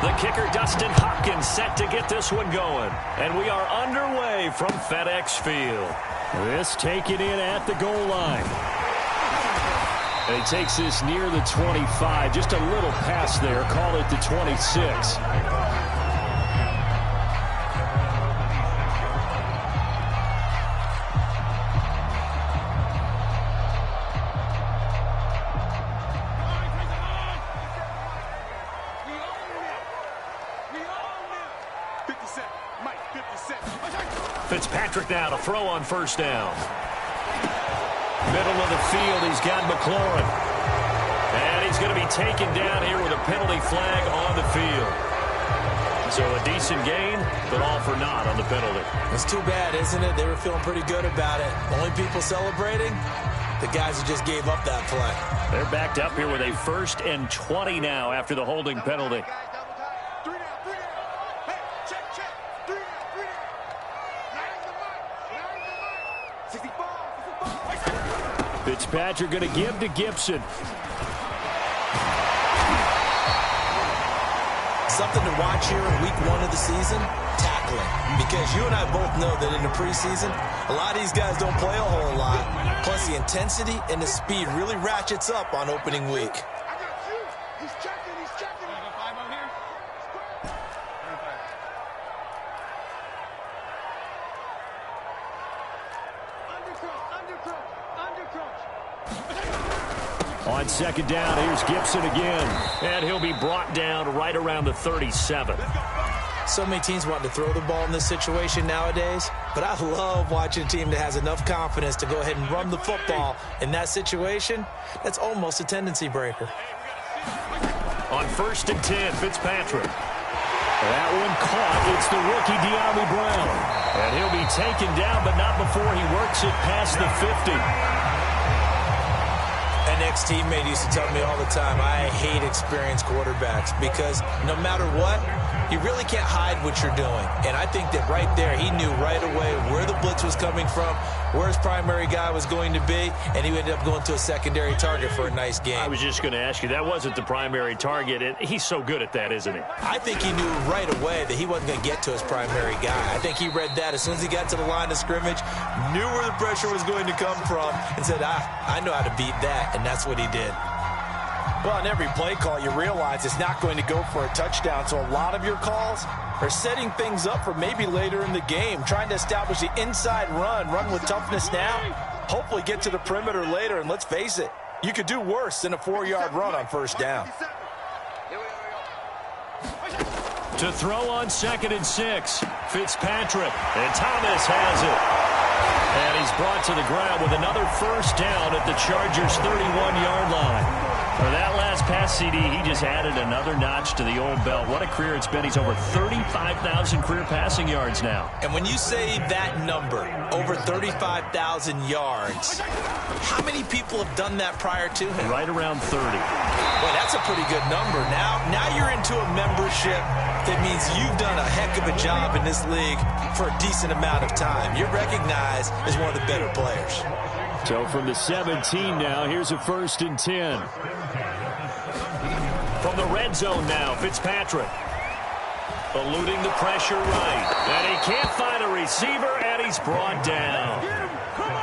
The kicker, Dustin Hopkins, set to get this one going. And we are underway from FedEx Field. This taken in at the goal line. And he takes this near the 25. Just a little pass there. Call it the 26. Fitzpatrick now to throw on first down. Middle of the field, he's got McLaurin. And he's going to be taken down here with a penalty flag on the field. So a decent gain, but all for naught on the penalty. It's too bad, isn't it? They were feeling pretty good about it. Only people celebrating, the guys who just gave up that play. They're backed up here with a 1st and 20 now after the holding penalty. Fitzpatrick going to give to Gibson. Something to watch here in week 1 of the season, tackling. Because you and I both know that in the preseason, a lot of these guys don't play a whole lot. Plus the intensity and the speed really ratchets up on opening week. On second down, here's Gibson again. And he'll be brought down right around the 37. So many teams want to throw the ball in this situation nowadays, but I love watching a team that has enough confidence to go ahead and run the football in that situation. That's almost a tendency breaker. On 1st and 10, Fitzpatrick. That one caught. It's the rookie De'Ami Brown. And he'll be taken down, but not before he works it past the 50. An ex-teammate used to tell me all the time, I hate experienced quarterbacks because no matter what, you really can't hide what you're doing. And I think that right there, he knew right away where the blitz was coming from, where his primary guy was going to be, and he ended up going to a secondary target for a nice game. I was just going to ask you, that wasn't the primary target. And he's so good at that, isn't he? I think he knew right away that he wasn't going to get to his primary guy. I think he read that as soon as he got to the line of scrimmage, knew where the pressure was going to come from, and said, I know how to beat that, and that's what he did. Well, in every play call, you realize it's not going to go for a touchdown, so a lot of your calls are setting things up for maybe later in the game, trying to establish the inside run with toughness now, hopefully get to the perimeter later, and let's face it, you could do worse than a 4-yard run on first down. To throw on 2nd and 6, Fitzpatrick, and Thomas has it. And he's brought to the ground with another first down at the Chargers' 31-yard line. For that last pass, CD, he just added another notch to the old belt. What a career it's been. He's over 35,000 career passing yards now. And when you say that number, over 35,000 yards, how many people have done that prior to him? Right around 30. Boy, that's a pretty good number. Now you're into a membership that means you've done a heck of a job in this league for a decent amount of time. You're recognized as one of the better players. So from the 17 now, here's a 1st and 10. From the red zone now, Fitzpatrick. Eluding the pressure right. And he can't find a receiver, and he's brought down.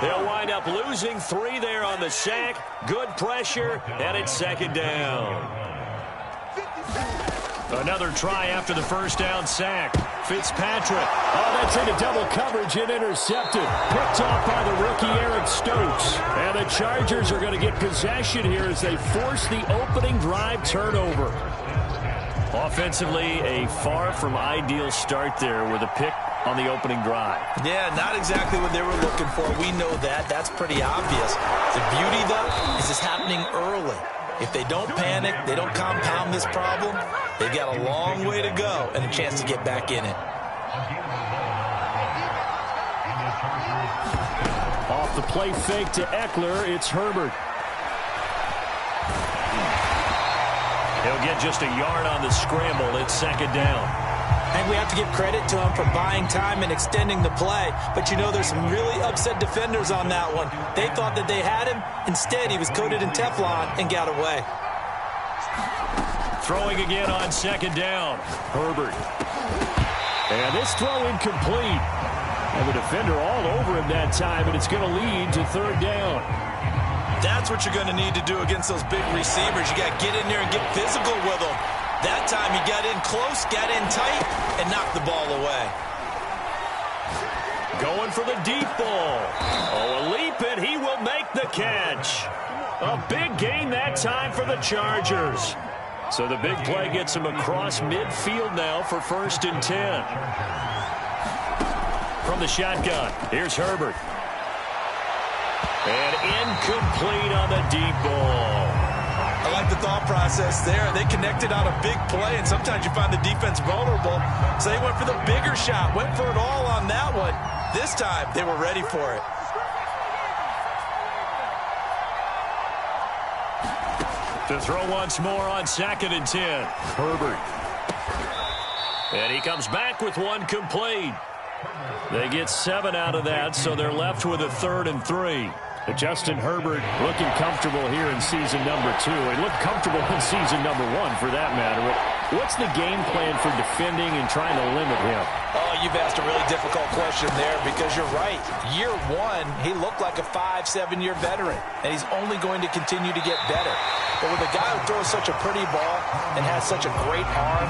They'll wind up losing 3 there on the sack. Good pressure, and it's 2nd down. Another try after the first down sack. Fitzpatrick. Oh, that's into double coverage and intercepted. Picked off by the rookie Eric Stokes. And the Chargers are going to get possession here as they force the opening drive turnover. Offensively, a far from ideal start there with a pick on the opening drive. Yeah, not exactly what they were looking for. We know that. That's pretty obvious. The beauty, though, is it's happening early. If they don't panic, they don't compound this problem, they've got a long way to go and a chance to get back in it. Off the play fake to Eckler, it's Herbert. He'll get just a yard on the scramble. It's 2nd down. And we have to give credit to him for buying time and extending the play. But you know, there's some really upset defenders on that one. They thought that they had him. Instead, he was coated in Teflon and got away. Throwing again on second down. Herbert. And this throw incomplete. And the defender all over him that time, and it's going to lead to third down. That's what you're going to need to do against those big receivers. You got to get in there and get physical with them. That time he got in close, got in tight, and knocked the ball away. Going for the deep ball. Oh, a leap, and he will make the catch. A big gain that time for the Chargers. So the big play gets him across midfield now for 1st and 10. From the shotgun, here's Herbert. And incomplete on the deep ball. I like the thought process there. They connected on a big play, and sometimes you find the defense vulnerable. So they went for the bigger shot, went for it all on that one. This time, they were ready for it. To throw once more on 2nd and 10. Herbert. And he comes back with one complete. They get 7 out of that, so they're left with a 3rd and 3. But Justin Herbert looking comfortable here in season number 2. He looked comfortable in season number 1, for that matter. But what's the game plan for defending and trying to limit him? Oh, you've asked a really difficult question there because you're right. Year 1, he looked like a 5-7-year veteran, and he's only going to continue to get better. But with a guy who throws such a pretty ball and has such a great arm,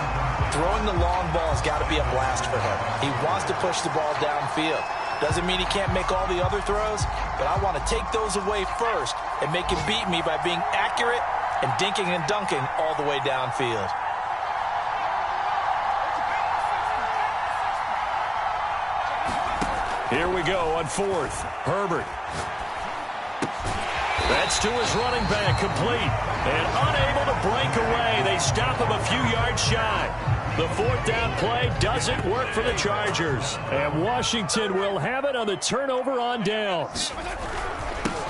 throwing the long ball has got to be a blast for him. He wants to push the ball downfield. Doesn't mean he can't make all the other throws, but I want to take those away first and make him beat me by being accurate and dinking and dunking all the way downfield. Here we go on 4th. Herbert. That's to his running back, complete. And unable to break away. They stop him a few yards shy. The 4th down play doesn't work for the Chargers. And Washington will have it on the turnover on downs.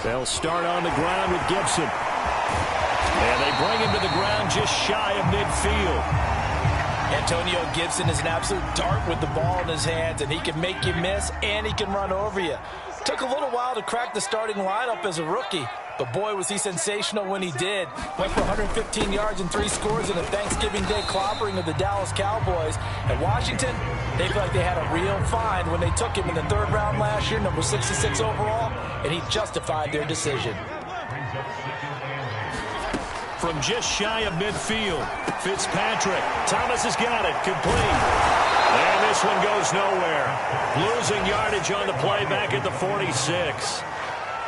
They'll start on the ground with Gibson. And they bring him to the ground just shy of midfield. Antonio Gibson is an absolute dart with the ball in his hands, and he can make you miss, and he can run over you. Took a little while to crack the starting lineup as a rookie, but boy, was he sensational when he did. Went for 115 yards and 3 scores in a Thanksgiving Day clobbering of the Dallas Cowboys. At Washington, they feel like they had a real find when they took him in the 3rd round last year, number 66 overall, and he justified their decision. From just shy of midfield, Fitzpatrick. Thomas has got it, complete. And this one goes nowhere. Losing yardage on the play back at the 46.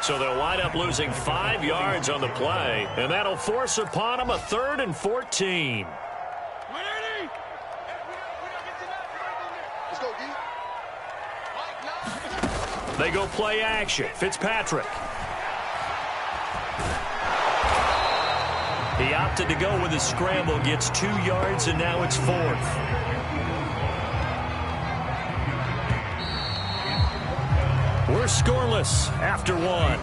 So they'll wind up losing 5 yards on the play, and that'll force upon them a 3rd and 14. They go play action. Fitzpatrick. He opted to go with a scramble, gets 2 yards, and now it's 4th. We're scoreless after 1.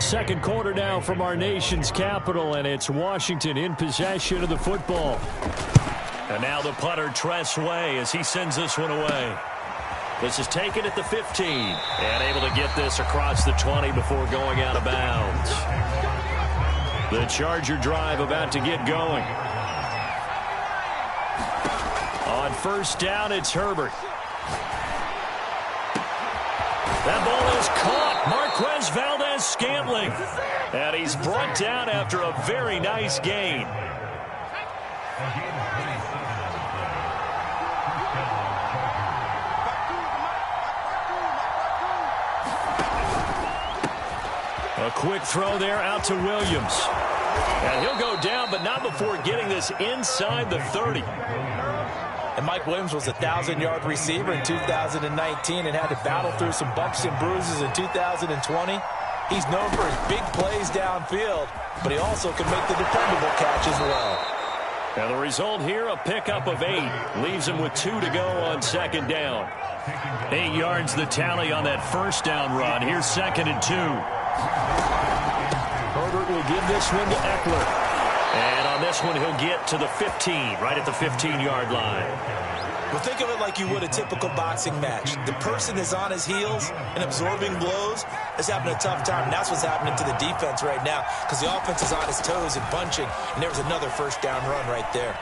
Second quarter now from our nation's capital, and it's Washington in possession of the football. And now the punter, Tress Way, as he sends this one away. This is taken at the 15, and able to get this across the 20 before going out of bounds. The Charger drive about to get going. On 1st down, it's Herbert. That ball is caught. Marquez Valdes-Scantling. And he's brought down after a very nice gain. A quick throw there out to Williams. And he'll go down, but not before getting this inside the 30. And Mike Williams was a 1,000-yard receiver in 2019 and had to battle through some bumps and bruises in 2020. He's known for his big plays downfield, but he also can make the dependable catch as well. Now the result here, a pickup of 8. Leaves him with 2 to go on 2nd down. 8 yards the tally on that 1st down run. Here's 2nd and 2. Herbert will give this one to Eckler. And on this one, he'll get to the 15, right at the 15-yard line. Well, think of it like you would a typical boxing match. The person is on his heels and absorbing blows. is having a tough time. And that's what's happening to the defense right now because the offense is on its toes and punching, and there was another first down run right there.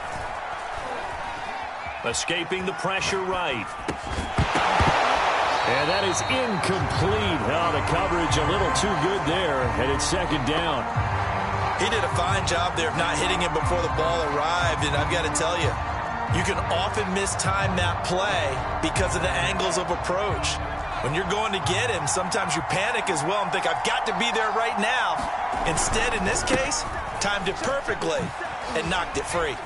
Escaping the pressure right. And that is incomplete. Oh, the coverage a little too good there, and it's second down. He did a fine job there of not hitting him before the ball arrived, and I've got to tell you, you can often mistime that play because of the angles of approach. When you're going to get him, sometimes you panic as well and think, I've got to be there right now. Instead, in this case, timed it perfectly and knocked it free.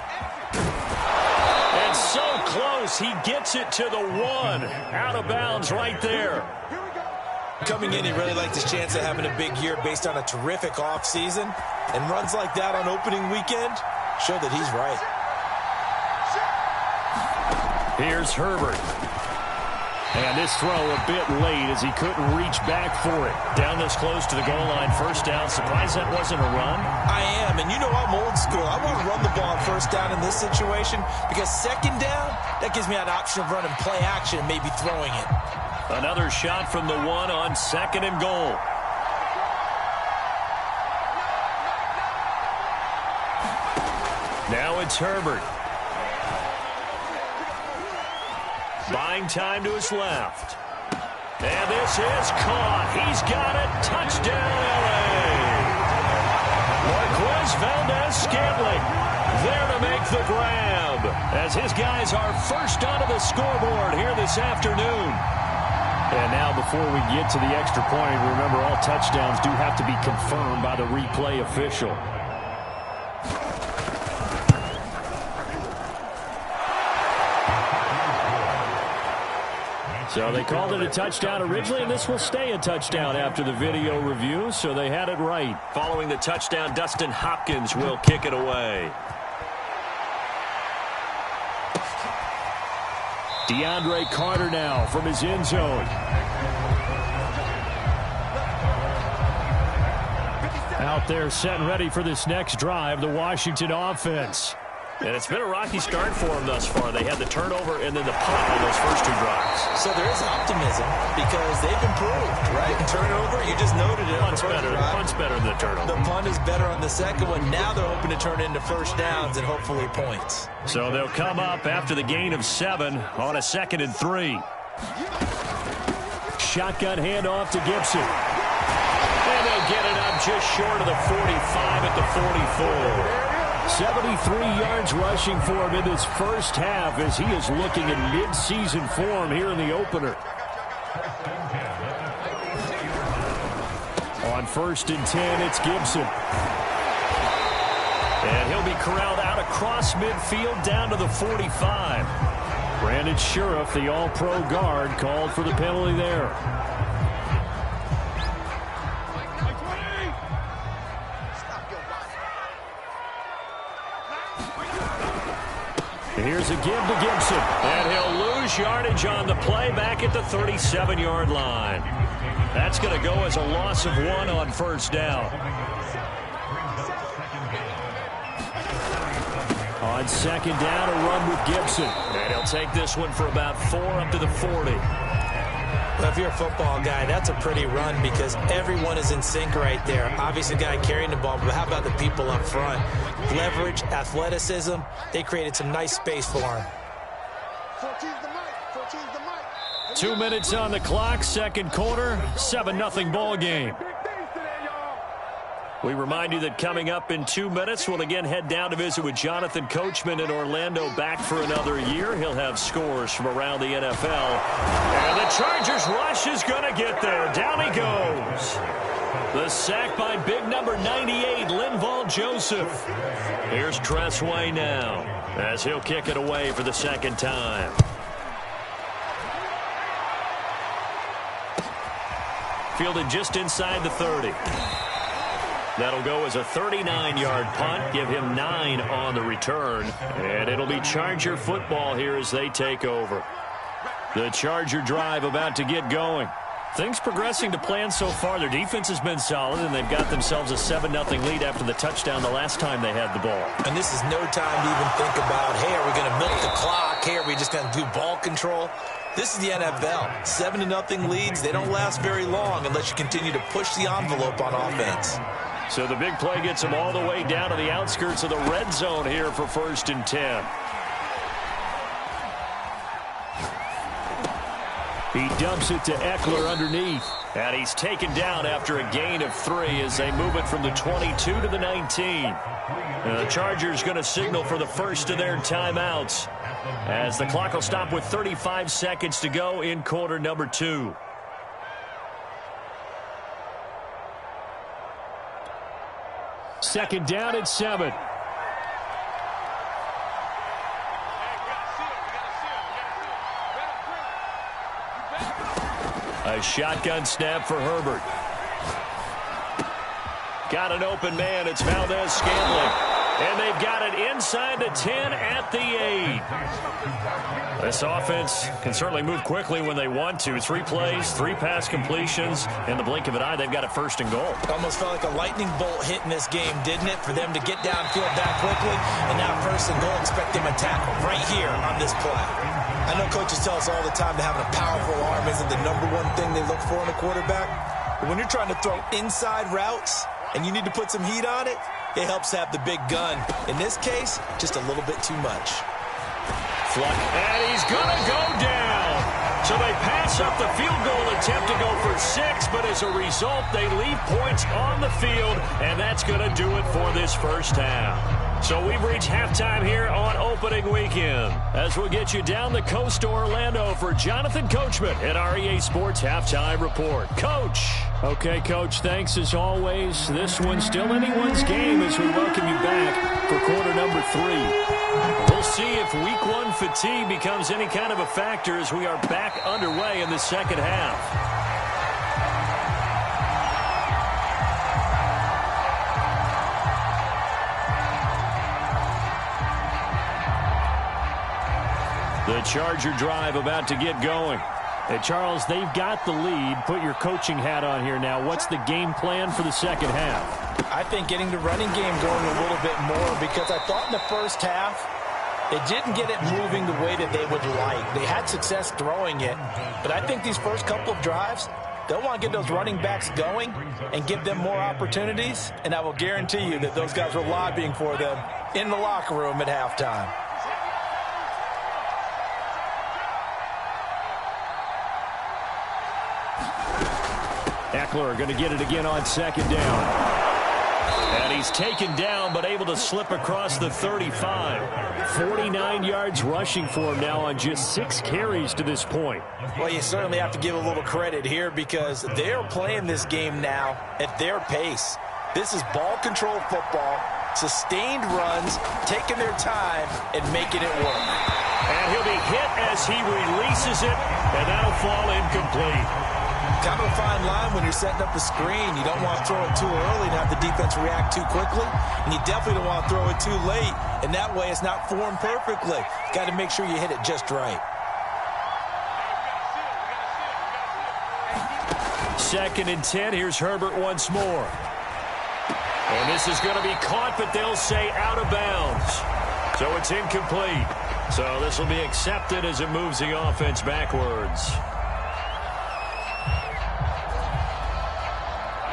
And so close, he gets it to the 1. Out of bounds right there. Coming in, he really liked his chance of having a big year based on a terrific offseason. And runs like that on opening weekend show that he's right. Here's Herbert. And this throw a bit late as he couldn't reach back for it. Down this close to the goal line, first down. Surprised that wasn't a run? I am, and you know I'm old school. I want to run the ball on first down in this situation because second down, that gives me an option of running play action and maybe throwing it. Another shot from the 1 on second and goal. Now it's Herbert. Buying time to his left. And this is caught. He's got it. Touchdown, L.A. Marquez Valdes-Scantling there to make the grab as his guys are first onto the scoreboard here this afternoon. And now before we get to the extra point, remember all touchdowns do have to be confirmed by the replay official. So they called it a touchdown originally, and this will stay a touchdown after the video review, so they had it right. Following the touchdown, Dustin Hopkins will kick it away. DeAndre Carter now from his end zone. Out there set and ready for this next drive, the Washington offense. And it's been a rocky start for them thus far. They had the turnover and then the punt on those first 2 drives. So there is optimism because they've improved, right? Turnover, you just noted it. Punt's better. The punt's better than the turnover. The punt is better on the second one. Now they're hoping to turn into first downs and hopefully points. So they'll come up after the gain of 7 on a 2nd and 3. Shotgun handoff to Gibson. And they'll get it up just short of the 45 at the 44. 73 yards rushing for him in this first half as he is looking in mid-season form here in the opener. On 1st and 10, it's Gibson. And he'll be corralled out across midfield down to the 45. Brandon Sheriff, the all-pro guard, called for the penalty there. Here's a give to Gibson. And he'll lose yardage on the play back at the 37-yard line. That's going to go as a loss of 1 on first down. On second down, a run with Gibson. And he'll take this one for about 4 up to the 40. Well, if you're a football guy, that's a pretty run because everyone is in sync right there. Obviously, the guy carrying the ball, but how about the people up front? Leverage, athleticism, they created some nice space for him. 2 minutes on the clock, second quarter, 7-0 ball game. We remind you that coming up in 2 minutes, we'll again head down to visit with Jonathan Coachman in Orlando, back for another year. He'll have scores from around the NFL. And the Chargers rush is going to get there. Down he goes. The sack by big number 98, Linval Joseph. Here's Tress Way now as he'll kick it away for the second time. Fielded just inside the 30. That'll go as a 39-yard punt, give him 9 on the return. And it'll be Charger football here as they take over. The Charger drive about to get going. Things progressing to plan so far. Their defense has been solid, and they've got themselves a 7-0 lead after the touchdown the last time they had the ball. And this is no time to even think about, hey, are we going to milk the clock? Hey, are we just going to do ball control? This is the NFL. 7-0 leads, they don't last very long unless you continue to push the envelope on offense. So the big play gets them all the way down to the outskirts of the red zone here for 1st and 10. He dumps it to Eckler underneath. And he's taken down after a gain of 3 as they move it from the 22 to the 19. The Chargers going to signal for the first of their timeouts as the clock will stop with 35 seconds to go in quarter number 2. Second down at 7. A shotgun snap for Herbert. Got an open man. It's Valdez-Scantling. And they've got it inside the 10 at the 8. This offense can certainly move quickly when they want to. 3 plays, 3 pass completions. In the blink of an eye, they've got a 1st and goal. Almost felt like a lightning bolt hit in this game, didn't it? For them to get downfield that quickly. And now 1st and goal, expect them to tackle right here on this play. I know coaches tell us all the time that having a powerful arm isn't the #1 thing they look for in a quarterback. But when you're trying to throw inside routes and you need to put some heat on it, it helps have the big gun. In this case, just a little bit too much. Fluck, and he's going to go down. So they pass up the field goal attempt to go for 6, but as a result, they leave points on the field, and that's going to do it for this first half. So we've reached halftime here on opening weekend as we'll get you down the coast to Orlando for Jonathan Coachman at our EA Sports Halftime Report. Coach. Okay, Coach, thanks as always. This one's still anyone's game as we welcome you back for quarter number 3. We'll see if week 1 fatigue becomes any kind of a factor as we are back underway in the second half. The Charger drive about to get going. Hey, Charles, they've got the lead. Put your coaching hat on here now. What's the game plan for the second half? I think getting the running game going a little bit more because I thought in the first half they didn't get it moving the way that they would like. They had success throwing it, but I think these first couple of drives, they'll want to get those running backs going and give them more opportunities, and I will guarantee you that those guys were lobbying for them in the locker room at halftime. Eckler going to get it again on 2nd down. And he's taken down but able to slip across the 35. 49 yards rushing for him now on just 6 carries to this point. Well, you certainly have to give a little credit here because they're playing this game now at their pace. This is ball control football, sustained runs, taking their time and making it work. And he'll be hit as he releases it, and that'll fall incomplete. Kind of a fine line when you're setting up the screen. You don't want to throw it too early and have the defense react too quickly. And you definitely don't want to throw it too late. And that way it's not formed perfectly. Got to make sure you hit it just right. 2nd and 10. Here's Herbert once more. And this is going to be caught, but they'll say out of bounds. So it's incomplete. So this will be accepted as it moves the offense backwards.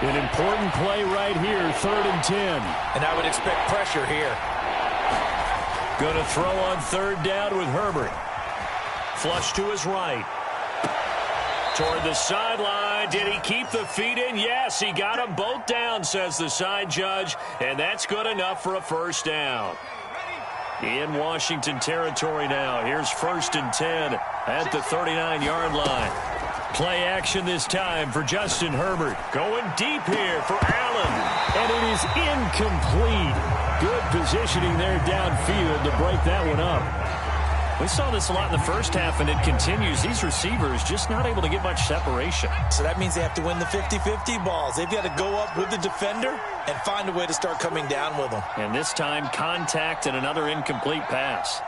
An important play right here, 3rd and 10. And I would expect pressure here. Going to throw on 3rd down with Herbert. Flush to his right. Toward the sideline. Did he keep the feet in? Yes, he got them both down, says the side judge. And that's good enough for a 1st down. In Washington territory now. Here's 1st and 10 at the 39-yard line. Play action this time for Justin Herbert. Going deep here for Allen. And it is incomplete. Good positioning there downfield to break that one up. We saw this a lot in the first half, and it continues. These receivers just not able to get much separation. So that means they have to win the 50-50 balls. They've got to go up with the defender and find a way to start coming down with them. And this time, contact and another incomplete pass.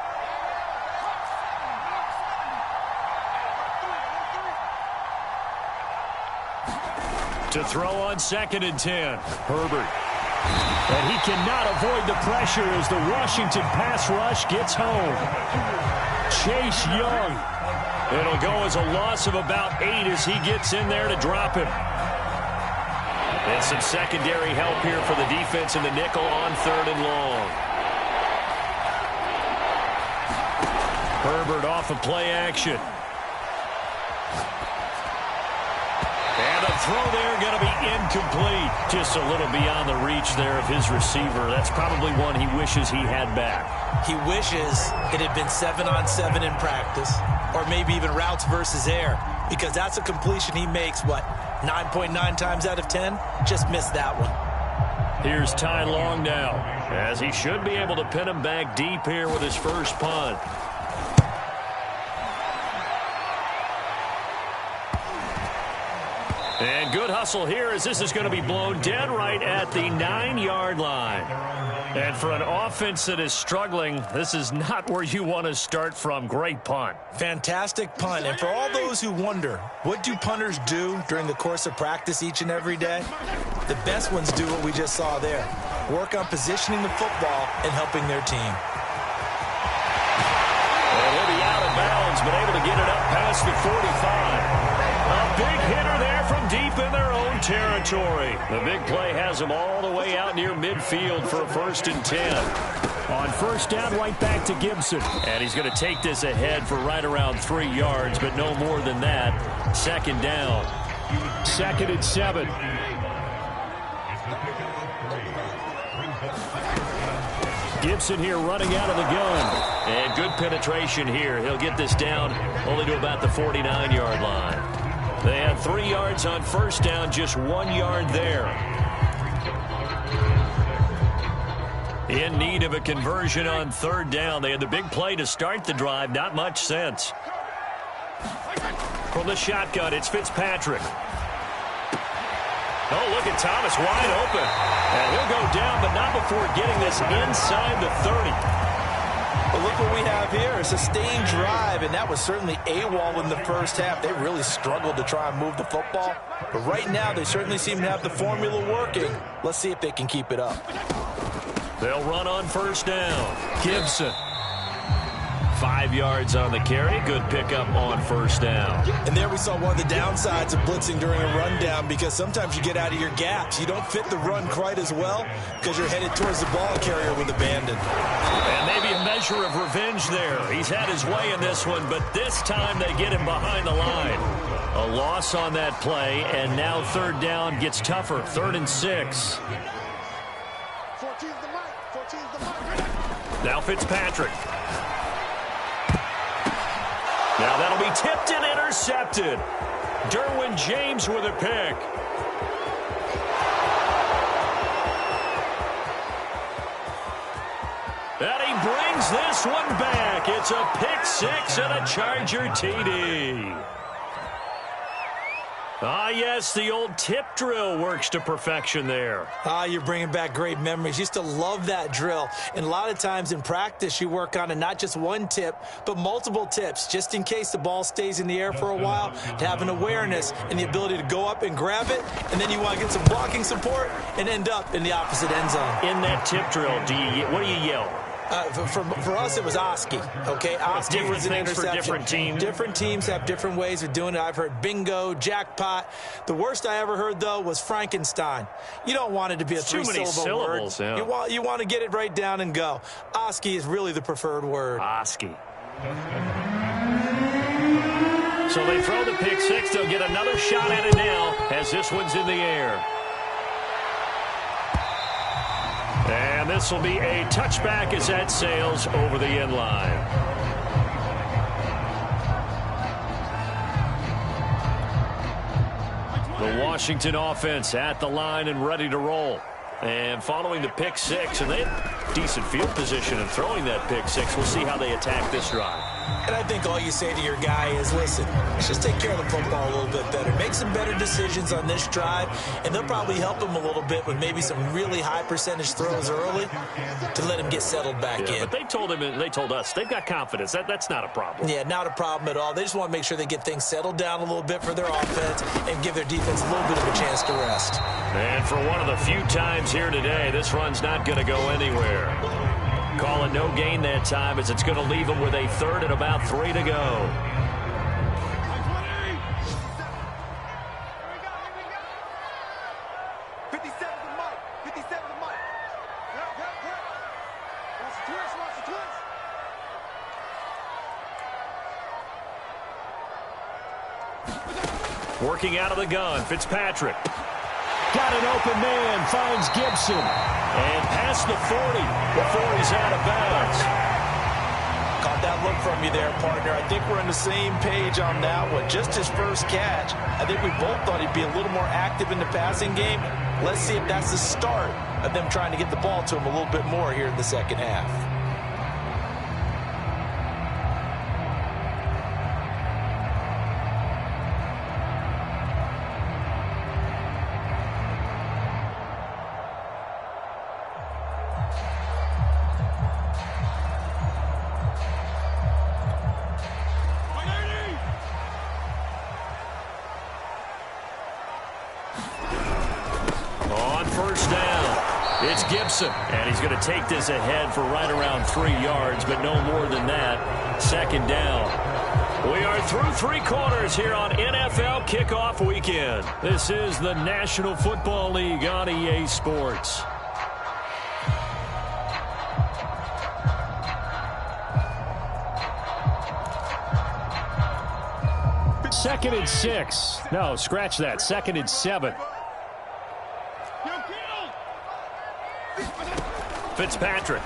To throw on 2nd and 10. Herbert. And he cannot avoid the pressure as the Washington pass rush gets home. Chase Young It'll go as a loss of about 8 as he gets in there to drop him. And some secondary help here for the defense in the nickel on 3rd and long. Herbert off of play action. And the throw there going to be incomplete. Just a little beyond the reach there of his receiver. That's probably one he wishes he had back. He wishes it had been 7-on-7 in practice, or maybe even routes versus air, because that's a completion he makes, 9.9 times out of 10? Just missed that one. Here's Ty Long now, as he should be able to pin him back deep here with his first punt. And good hustle here as this is going to be blown dead right at the 9-yard line. And for an offense that is struggling, this is not where you want to start from. Great punt. Fantastic punt. And for all those who wonder, what do punters do during the course of practice each and every day? The best ones do what we just saw there. Work on positioning the football and helping their team. And he'll be out of bounds, but able to get it up past the 45. A big hitter there from deep in their own territory. The big play has them all the way out near midfield for a 1st and 10. On 1st down, right back to Gibson. And he's going to take this ahead for right around 3 yards, but no more than that. 2nd down. 2nd and 7. Gibson here running out of the gun. And good penetration here. He'll get this down only to about the 49-yard line. They had 3 yards on 1st down, just 1 yard there. In need of a conversion on 3rd down. They had the big play to start the drive. Not much sense. From the shotgun, it's Fitzpatrick. Oh, look at Thomas wide open. And he'll go down, but not before getting this inside the 30. But look what we have here, a sustained drive, and that was certainly AWOL in the first half. They really struggled to try and move the football. But right now, they certainly seem to have the formula working. Let's see if they can keep it up. They'll run on 1st down. Gibson. 5 yards on the carry. Good pickup on 1st down. And there we saw one of the downsides of blitzing during a rundown, because sometimes you get out of your gaps. You don't fit the run quite as well because you're headed towards the ball carrier with abandon. And maybe a measure of revenge there. He's had his way in this one, but this time they get him behind the line. A loss on that play, and now 3rd down gets tougher. 3rd and 6. Now Fitzpatrick. Now that'll be tipped and intercepted. Derwin James with a pick. And he brings this one back. It's a pick 6 and a Charger TD. Ah, yes, the old tip drill works to perfection there. Ah, you're bringing back great memories. Used to love that drill. And a lot of times in practice, you work on it, not just one tip, but multiple tips, just in case the ball stays in the air for a while, to have an awareness and the ability to go up and grab it, and then you want to get some blocking support and end up in the opposite end zone. In that tip drill, what do you yell? For us, it was Oski. Okay, Oski was an interception. For different teams. Different teams have different ways of doing it. I've heard bingo, jackpot. The worst I ever heard, though, was Frankenstein. You don't want it to be a three-syllable word. Yeah. You want to get it right down and go. Oski is really the preferred word. Oski. So they throw the pick 6. They'll get another shot at it now as this one's in the air. And this will be a touchback as that sails over the end line. The Washington offense at the line and ready to roll. And following the pick 6, and they had decent field position in throwing that pick 6. We'll see how they attack this drive. And I think all you say to your guy is, listen, let's just take care of the football a little bit better. Make some better decisions on this drive, and they'll probably help him a little bit with maybe some really high percentage throws early to let him get settled back in. But they told him, and they told us, they've got confidence. That's not a problem. Yeah, not a problem at all. They just want to make sure they get things settled down a little bit for their offense and give their defense a little bit of a chance to rest. And for one of the few times here today, this run's not going to go anywhere. Call it no gain that time as it's going to leave them with a 3rd and about 3 to go. Working out of the gun, Fitzpatrick. Got an open man, finds Gibson. And past the 40 before he's out of bounds. Caught that look from you there, partner. I think we're on the same page on that one. Just his first catch. I think we both thought he'd be a little more active in the passing game. Let's see if that's the start of them trying to get the ball to him a little bit more here in the second half. It's Gibson, and he's going to take this ahead for right around 3 yards, but no more than that. Second down. We are through 3 quarters here on NFL Kickoff Weekend. This is the National Football League on EA Sports. Second and 6. No, scratch that. Second and 7. Fitzpatrick.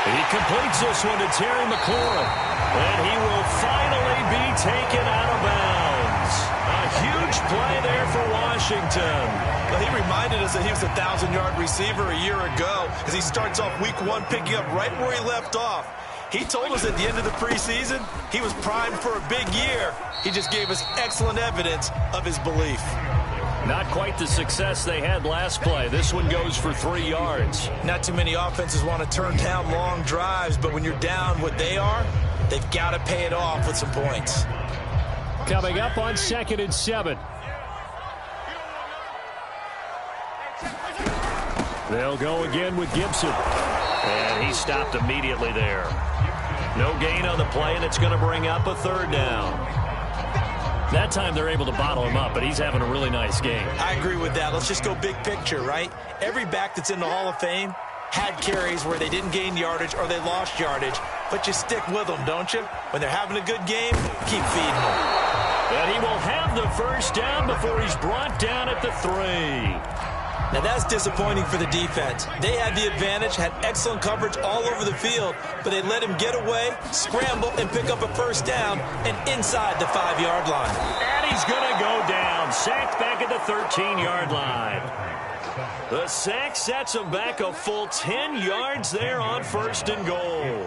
He completes this one to Terry McLaurin. And he will finally be taken out of bounds. A huge play there for Washington. Well, he reminded us that he was a 1,000-yard receiver a year ago as he starts off week 1 picking up right where he left off. He told us at the end of the preseason he was primed for a big year. He just gave us excellent evidence of his belief. Not quite the success they had last play. This one goes for 3 yards. Not too many offenses want to turn down long drives, but when you're down what they are, they've got to pay it off with some points. Coming up on second and 7. They'll go again with Gibson. And he stopped immediately there. No gain on the play, and it's going to bring up a 3rd down. That time they're able to bottle him up, but he's having a really nice game. I agree with that. Let's just go big picture, right? Every back that's in the Hall of Fame had carries where they didn't gain yardage or they lost yardage, but you stick with them, don't you? When they're having a good game, keep feeding them. And he will have the 1st down before he's brought down at the 3. Now, that's disappointing for the defense. They had the advantage, had excellent coverage all over the field, but they let him get away, scramble, and pick up a 1st down and inside the 5-yard line. And he's going to go down, sacked back at the 13-yard line. The sack sets him back a full 10 yards there on 1st and goal.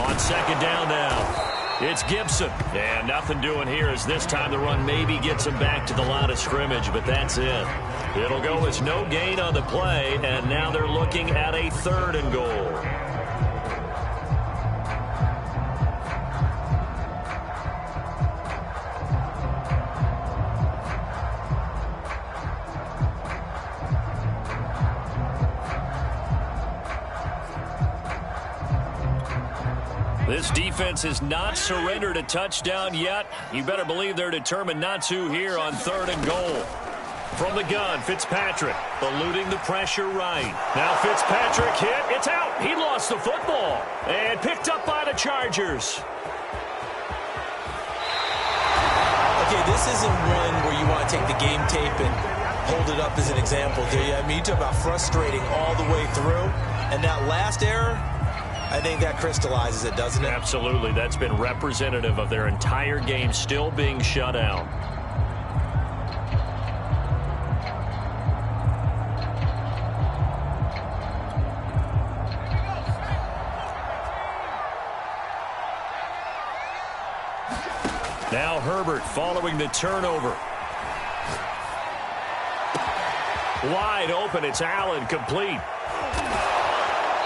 On 2nd down now. It's Gibson. And nothing doing here as this time the run maybe gets him back to the line of scrimmage, but that's it. It'll go as no gain on the play, and now they're looking at a 3rd and goal. This defense has not surrendered a touchdown yet. You better believe they're determined not to here on 3rd and goal. From the gun, Fitzpatrick eluding the pressure right. Now Fitzpatrick hit. It's out. He lost the football and picked up by the Chargers. Okay, this isn't one where you want to take the game tape and hold it up as an example, do you? I mean, you talk about frustrating all the way through. And that last error, I think that crystallizes it, doesn't it? Absolutely. That's been representative of their entire game still being shut out. Now Herbert following the turnover. Wide open. It's Allen, complete.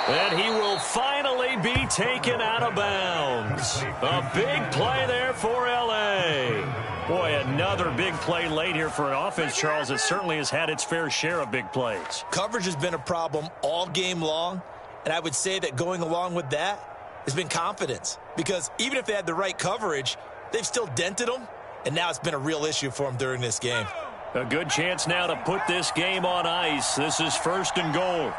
And he will finally be taken out of bounds. A big play there for L.A. Boy, another big play late here for an offense, Charles, that certainly has had its fair share of big plays. Coverage has been a problem all game long, and I would say that going along with that has been confidence. Because even if they had the right coverage, they've still dented them, and now it's been a real issue for them during this game. A good chance now to put this game on ice. This is 1st and goal.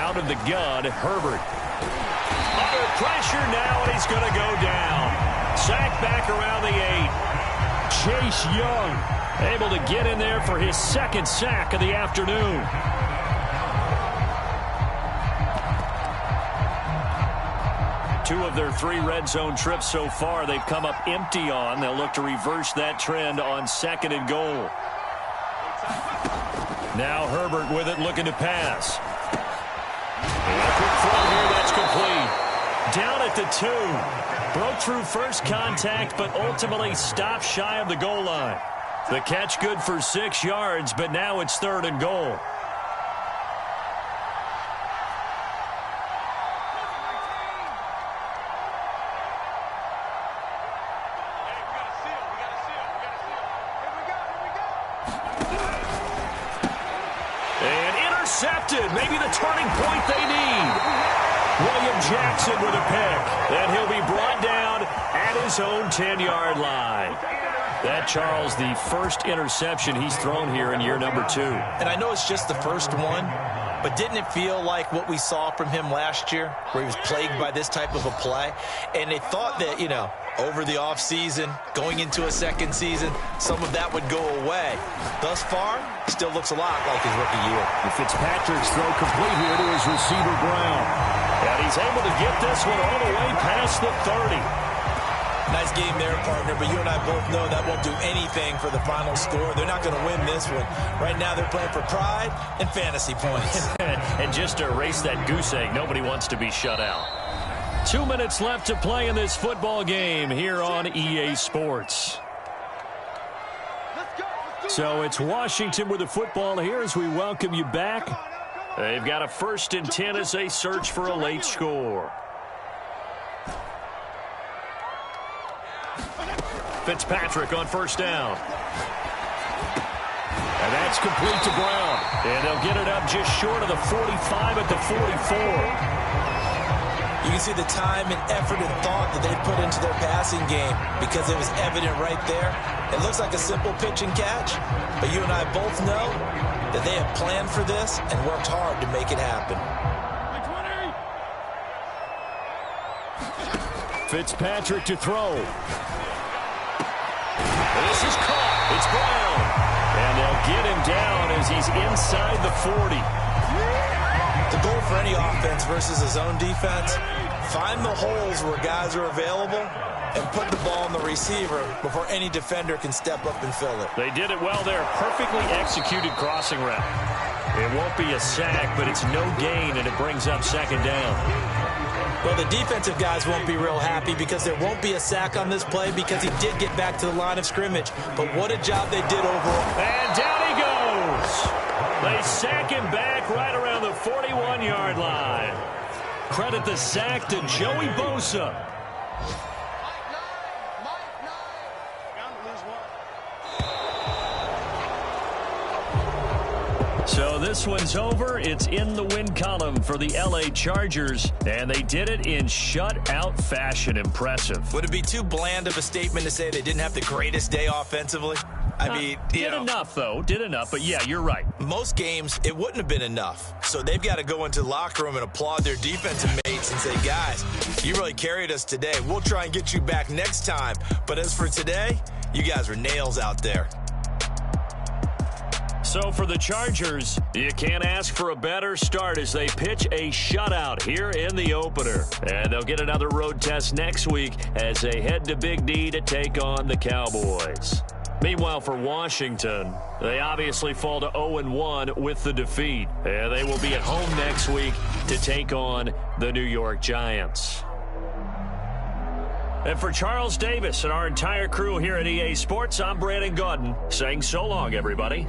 out of the gun, Herbert. Under pressure now, and he's going to go down. Sack back around the 8. Chase Young able to get in there for his second sack of the afternoon. Two of their 3 red zone trips so far they've come up empty on. They'll look to reverse that trend on 2nd and goal. Now Herbert with it, looking to pass. And a quick throw here, that's complete. Down at the 2. Broke through first contact, but ultimately stopped shy of the goal line. The catch good for 6 yards, but now it's 3rd and goal. Maybe the turning point they need. William Jackson with a pick. And he'll be brought down at his own 10-yard line. That, Charles, the first interception he's thrown here in year number 2. And I know it's just the first one, but didn't it feel like what we saw from him last year, where he was plagued by this type of a play? And they thought that, you know, over the offseason, going into a second season, some of that would go away. Thus far, still looks a lot like his rookie year. And Fitzpatrick's throw complete here to his receiver, Brown. And he's able to get this one all the way past the 30. Nice game there, partner, but you and I both know that won't do anything for the final score. They're not going to win this one. Right now, they're playing for pride and fantasy points. And just to erase that goose egg, nobody wants to be shut out. 2 minutes left to play in this football game here on EA Sports. So it's Washington with the football here as we welcome you back. They've got a 1st and 10 as they search for a late score. Fitzpatrick on 1st down. And that's complete to Brown. And they'll get it up just short of the 45 at the 44. You can see the time and effort and thought that they put into their passing game because it was evident right there. It looks like a simple pitch and catch, but you and I both know that they have planned for this and worked hard to make it happen. Fitzpatrick to throw. This is caught. It's Brown. And they'll get him down as he's inside the 40. The goal for any offense versus a zone defense, find the holes where guys are available and put the ball on the receiver before any defender can step up and fill it. They did it well there. Perfectly executed crossing route. It won't be a sack, but it's no gain, and it brings up 2nd down. Well, the defensive guys won't be real happy because there won't be a sack on this play because he did get back to the line of scrimmage. But what a job they did overall. And down he goes. They sack him back right around the 41-yard line. Credit the sack to Joey Bosa. So this one's over. It's in the win column for the LA Chargers, and they did it in shutout fashion. Impressive. Would it be too bland of a statement to say they didn't have the greatest day offensively? I mean, did enough, though. Did enough, but yeah, you're right. Most games, it wouldn't have been enough. So they've got to go into the locker room and applaud their defensive mates and say, guys, you really carried us today. We'll try and get you back next time. But as for today, you guys are nails out there. So for the Chargers, you can't ask for a better start as they pitch a shutout here in the opener. And they'll get another road test next week as they head to Big D to take on the Cowboys. Meanwhile, for Washington, they obviously fall to 0-1 with the defeat. And they will be at home next week to take on the New York Giants. And for Charles Davis and our entire crew here at EA Sports, I'm Brandon Gaudin saying so long, everybody.